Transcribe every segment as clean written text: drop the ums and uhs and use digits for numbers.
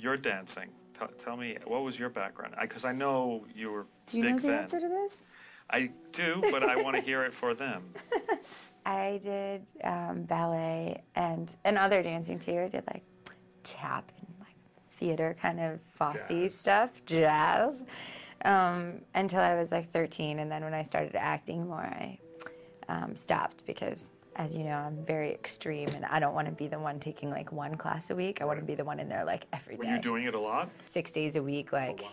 your dancing. Tell me, what was your background? Because I know you were Do you big know the fan. answer to this? I do, but I want to hear it for them. I did ballet and other dancing too. I did like tap and like theater kind of Fosse stuff, jazz, until I was like 13. And then when I started acting more, I stopped because, as you know, I'm very extreme and I don't want to be the one taking like one class a week. I want to be the one in there like every day. Were you doing it a lot? 6 days a week, like a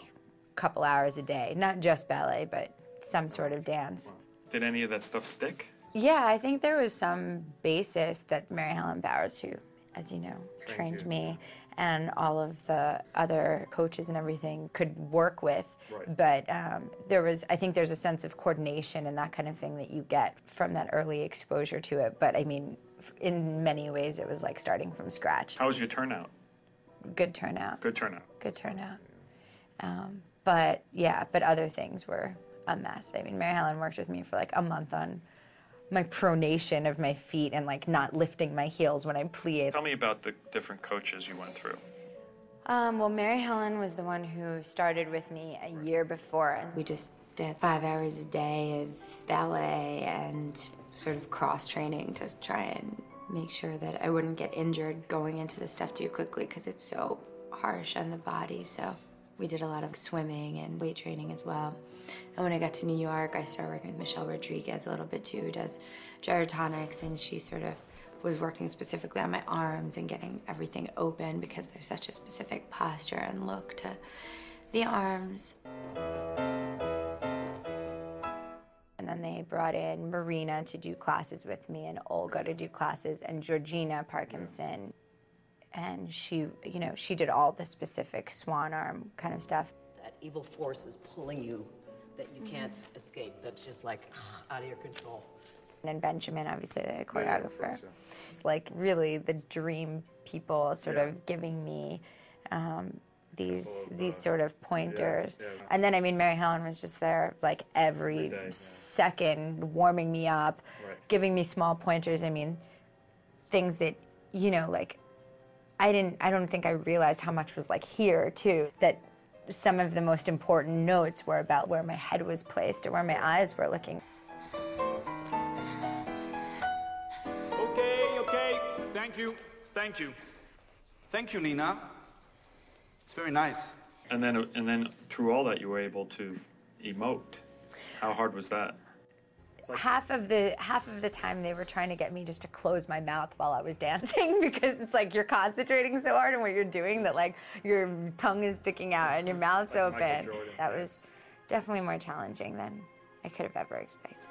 couple hours a day. Not just ballet, but some sort of dance. Did any of that stuff stick? Yeah, I think there was some basis that Mary Helen Bowers, who, as you know, trained me, and all of the other coaches and everything could work with. Right. But I think there's a sense of coordination and that kind of thing that you get from that early exposure to it. But I mean, in many ways, it was like starting from scratch. How was your turnout? Good turnout. Good turnout. Good turnout. But other things were a mess. I mean, Mary Helen worked with me for like a month on my pronation of my feet and like not lifting my heels when I plied. Tell me about the different coaches you went through. Well, Mary Helen was the one who started with me a year before, and we just did 5 hours a day of ballet and sort of cross-training to try and make sure that I wouldn't get injured going into the stuff too quickly because it's so harsh on the body. So we did a lot of swimming and weight training as well. And when I got to New York, I started working with Michelle Rodriguez a little bit too, who does gyrotonics, and she sort of was working specifically on my arms and getting everything open because there's such a specific posture and look to the arms. And then they brought in Marina to do classes with me and Olga to do classes and Georgina Parkinson. And she, you know, she did all the specific swan arm kind of stuff. That evil force is pulling you that you can't escape. That's just like out of your control. And Benjamin, obviously, the choreographer. It's like really the dream people sort of giving me these sort of pointers. And then, I mean, Mary Helen was just there like every second, warming me up, giving me small pointers. I mean, things that, you know, like, I don't think I realized how much was like here too, that some of the most important notes were about where my head was placed or where my eyes were looking. Okay, thank you. Thank you, Nina. It's very nice. And then through all that, you were able to emote. How hard was that? Like half of the time they were trying to get me just to close my mouth while I was dancing because it's like you're concentrating so hard on what you're doing that like your tongue is sticking out and your mouth's like open. That was definitely more challenging than I could have ever expected.